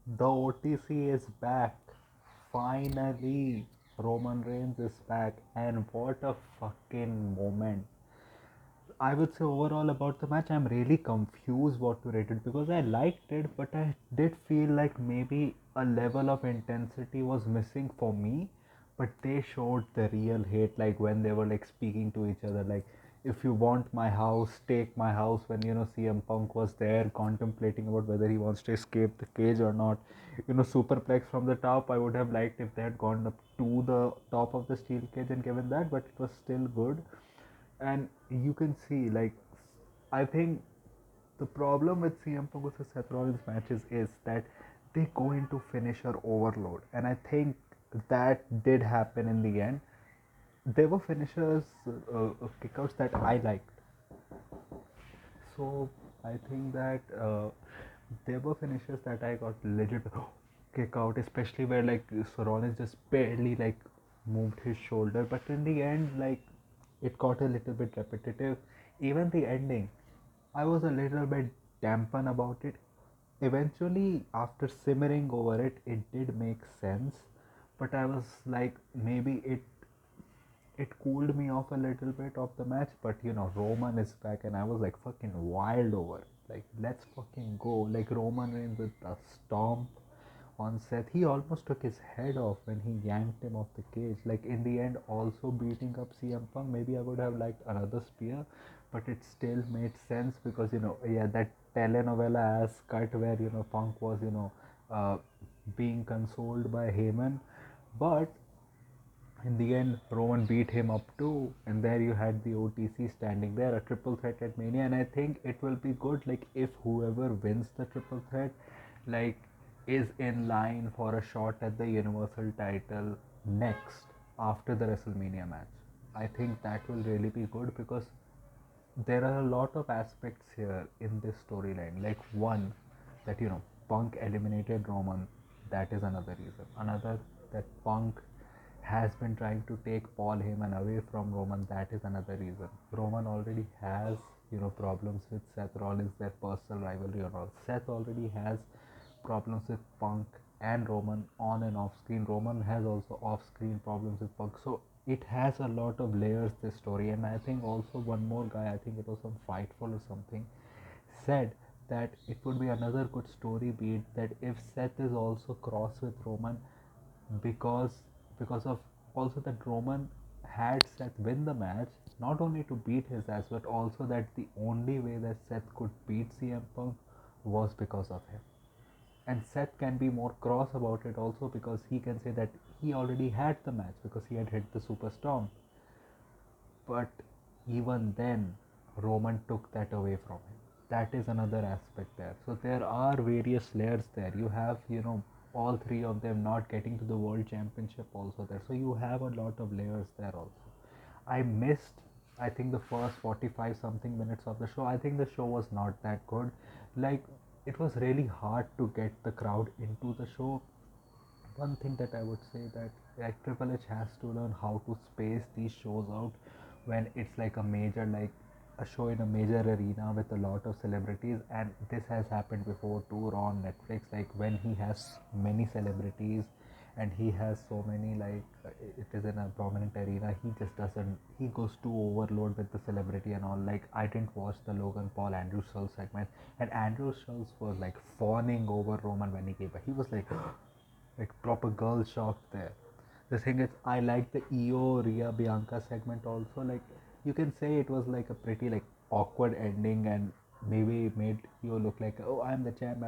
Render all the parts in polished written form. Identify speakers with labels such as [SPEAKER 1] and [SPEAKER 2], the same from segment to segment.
[SPEAKER 1] The OTC is back. Finally, Roman Reigns is back, and what a fucking moment. I would say overall about the match, I'm really confused what to rate it because I liked it, but I did feel like maybe a level of intensity was missing for me. But they showed the real hate, like when they were like speaking to each other, like if you want my house, take my house. When CM Punk was there contemplating about whether he wants to escape the cage or not, superplex from the top. I would have liked if they had gone up to the top of the steel cage and given that, but it was still good. And you can see, like, I think the problem with CM Punk versus Seth Rollins matches is that they go into finisher overload, and I think that did happen in the end. There were finishers, kickouts that I liked, so I think that there were finishes that I got legit kick out, especially where like Rollins just barely like moved his shoulder, but in the end, like it got a little bit repetitive. Even the ending, I was a little bit dampened about it. Eventually, after simmering over it, it did make sense, but I was like, maybe it cooled me off a little bit of the match. But Roman is back, and I was like fucking wild over it. Like, let's fucking go. Like, Roman Reigns with a stomp on Seth. He almost took his head off when he yanked him off the cage. Like, in the end, also beating up CM Punk. Maybe I would have liked another spear, but it still made sense because, yeah, that telenovela ass cut where, Punk was, uh, being consoled by Heyman. But in the end, Roman beat him up too, and there you had the O.T.C standing there, a triple threat at Mania, and I think it will be good. Like, if whoever wins the triple threat, like, is in line for a shot at the Universal title next after the WrestleMania match, I think that will really be good because there are a lot of aspects here in this storyline. Like, one, that Punk eliminated Roman, that is another reason. Another, that Punk has been trying to take Paul Heyman away from Roman, that is another reason. Roman already has problems with Seth Rollins, their personal rivalry and all. Seth already has problems with Punk and Roman on and off screen. Roman has also off screen problems with Punk. So it has a lot of layers, this story. And I think also one more guy, I think it was on Fightful or something, said that it would be another good story beat that if Seth is also cross with Roman because because of also that Roman had Seth win the match not only to beat his ass but also that the only way that Seth could beat CM Punk was because of him. And Seth can be more cross about it also because he can say that he already had the match because he had hit the Superstorm. But even then, Roman took that away from him. That is another aspect there. So there are various layers there. You have, all three of them not getting to the world championship also there. So you have a lot of layers there also. I missed, I think, the first 45 something minutes of the show. I think the show was not that good. Like, it was really hard to get the crowd into the show. One thing that I would say that like Triple H has to learn how to space these shows out when it's like a major, like a show in a major arena with a lot of celebrities, and this has happened before too on Netflix, like when he has many celebrities and he has so many, like it is in a prominent arena, he just doesn't, he goes to overload with the celebrity and all. Like, I didn't watch the Logan Paul Andrew Schulz segment, and Andrew Schulz was like fawning over Roman when he came back. He was like proper girl shock there. The thing is, I like the EO Rhea Bianca segment also. Like, you can say it was like a pretty like awkward ending and maybe made EO look like, oh, I'm the champ,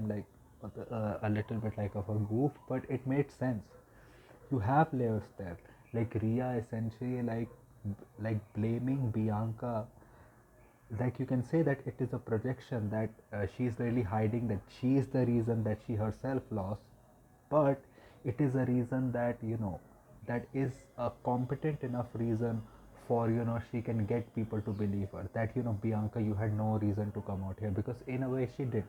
[SPEAKER 1] like a little bit like of a goof, but it made sense. You have layers there. Like Rhea essentially like blaming Bianca, like you can say that it is a projection that she's really hiding that she is the reason that she herself lost, but it is a reason that that is a competent enough reason for she can get people to believe her that Bianca, you had no reason to come out here, because in a way she did.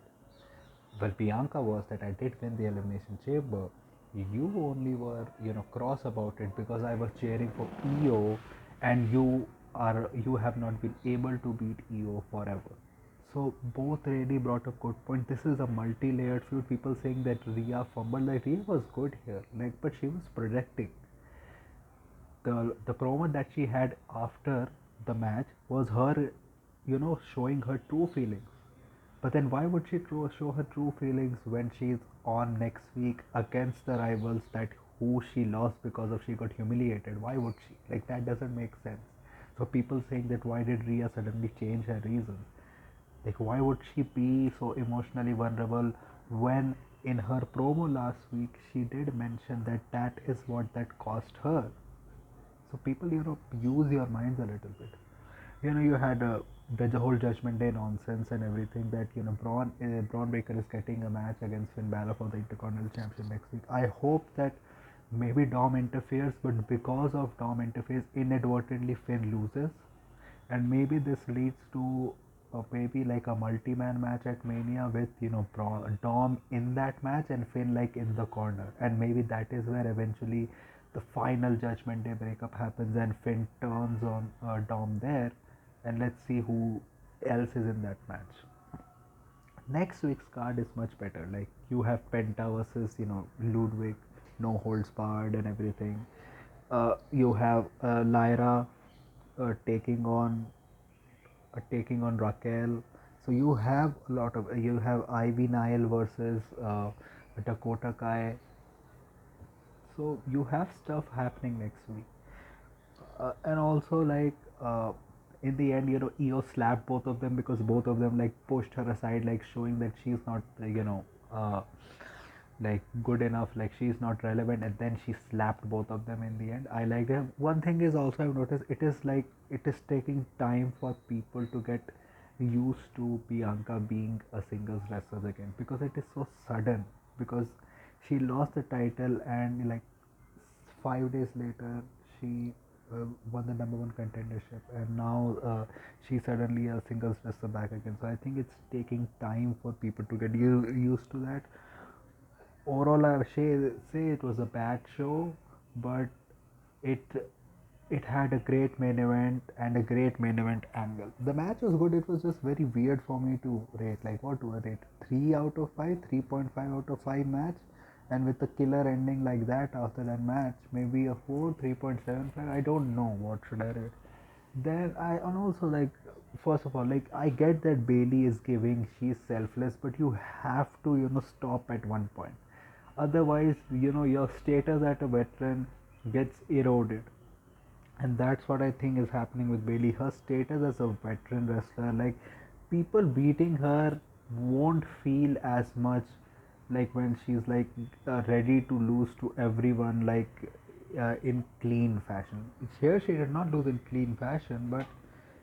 [SPEAKER 1] Well, Bianca was that I did win the elimination chamber. You only were cross about it because I was cheering for EO, and you have not been able to beat EO forever. So both really brought a good point. This is a multi-layered feud. People saying that Rhea fumbled. Like Rhea was good here, like, but she was projecting. The promo that she had after the match was her, showing her true feelings. But then why would she show her true feelings when she's on next week against the rivals that who she lost because of she got humiliated? Why would she? Like that doesn't make sense. So people saying that why did Rhea suddenly change her reasons? Like why would she be so emotionally vulnerable when in her promo last week she did mention that that is what that cost her. So people, use your minds a little bit. You had the whole Judgment Day nonsense and everything that Braun Breaker is getting a match against Finn Balor for the Intercontinental Championship next week. I hope that maybe Dom interferes, but because of Dom interferes, inadvertently Finn loses, and maybe this leads to maybe like a multi-man match at Mania with Dom in that match and Finn like in the corner, and maybe that is where eventually the final Judgment Day breakup happens and Finn turns on Dom there, and let's see who else is in that match. Next week's card is much better. Like you have Penta versus Ludwig, no holds barred and everything. You have Lyra taking on Raquel. So you have a lot of you have Ivy Nile versus Dakota Kai. So you have stuff happening next week, and also like in the end, Io slapped both of them because both of them like pushed her aside, like showing that she's not uh, like good enough, like she's not relevant, and then she slapped both of them in the end. I like them. One thing is also I've noticed it is taking time for people to get used to Bianca being a singles wrestler again because it is so sudden, because she lost the title and like 5 days later she won the number one contendership, and now she's suddenly a singles wrestler back again. So I think it's taking time for people to get used to that. Overall, I say it was a bad show, but it it had a great main event and a great main event angle. The match was good. It was just very weird for me to rate. Like what do I rate? 3 out of 5, 3.5 out of 5 match, and with the killer ending like that after that match, maybe a 4, 3.75. I don't know what should I rate. Then I and also like first of all, like I get that Bailey is giving she's selfless, but you have to stop at one point. Otherwise, your status as a veteran gets eroded, and that's what I think is happening with Bailey. Her status as a veteran wrestler, like people beating her won't feel as much like when she's like ready to lose to everyone, like in clean fashion. Here she did not lose in clean fashion, but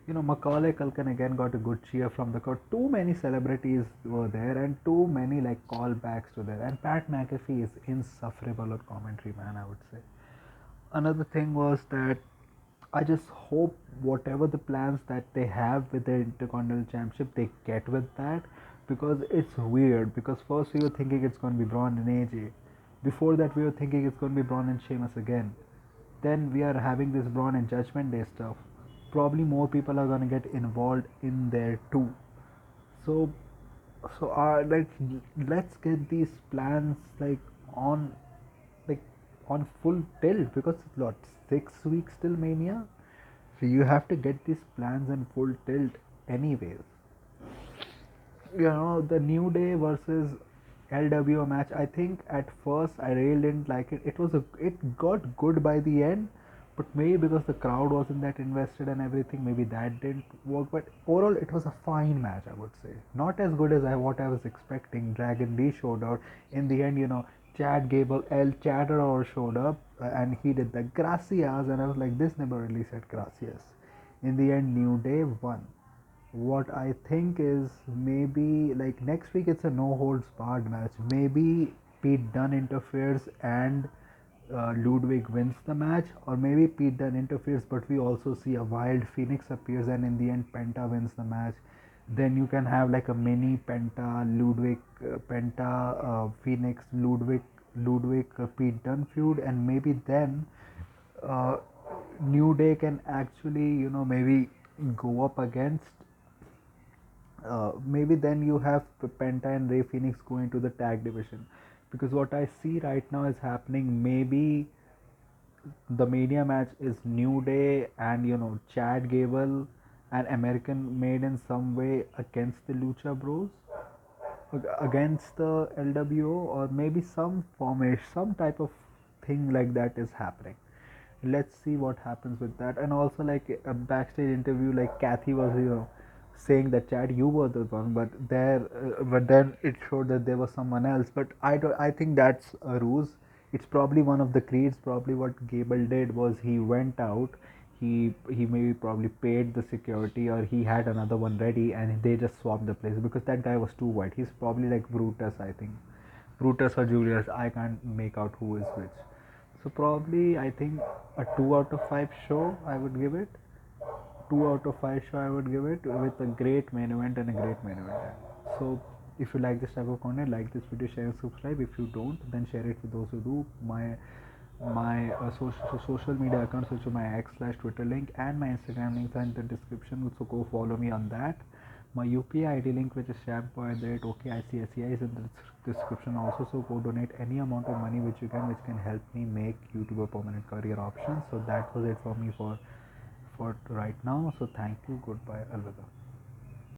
[SPEAKER 1] Macaulay Culkin again got a good cheer from the crowd. Too many celebrities were there and too many like callbacks to there. And Pat McAfee is insufferable on commentary, man, I would say. Another thing was that I just hope whatever the plans that they have with the Intercontinental Championship, they get with that, because it's weird. Because first we were thinking it's going to be Braun and AJ. Before that we were thinking it's going to be Braun and Sheamus again. Then we are having this Braun and Judgment Day stuff. Probably more people are going to get involved in there too. So, like let's get these plans like on like on full tilt, because it's what, 6 weeks till Mania. So you have to get these plans in full tilt anyways. The New Day versus LWO match, I think at first I really didn't like it. It got good by the end, but maybe because the crowd wasn't that invested and everything, maybe that didn't work. But overall, it was a fine match, I would say. Not as good as what I was expecting. Dragon Lee showed out in the end. Chad Gable, El Chador showed up, and he did the gracias, and I was like, this never really said gracias. In the end, New Day won. What I think is maybe like next week it's a no holds barred match. Maybe Pete Dunne interferes and Ludwig wins the match, or maybe Pete Dunne interferes, but we also see a wild Phoenix appears, and in the end Penta wins the match. Then you can have like a mini Phoenix Ludwig Pete Dunne feud, and maybe then uh, New Day can actually maybe go up against maybe then you have Penta and Ray Phoenix going to the tag division, because what I see right now is happening. Maybe the Mania match is New Day and Chad Gable and American made in some way against the Lucha Bros, against the LWO, or maybe some formation, some type of thing like that is happening. Let's see what happens with that. And also, like a backstage interview, like Kathy was saying that, Chad, you were the one, but but then it showed that there was someone else. But I think that's a ruse. It's probably one of the creeds. Probably what Gable did was he went out, he maybe probably paid the security, or he had another one ready, and they just swapped the place, because that guy was too white. He's probably like Brutus, I think. Brutus or Julius, I can't make out who is which. So probably I think a 2 out of 5 show I would give it. 2 out of 5 show I would give it, with a great main event and a great main event. So if you like this type of content, like this video, share and subscribe. If you don't, then share it with those who do. My social media accounts, which are my X/Twitter link and my Instagram links, are in the description, so go follow me on that. My UPI ID link, which is shampoo@OKICSEI, is in the description also, so go donate any amount of money which you can, which can help me make YouTube a permanent career option. So that was it for me for right now. So thank you, goodbye, Alvida.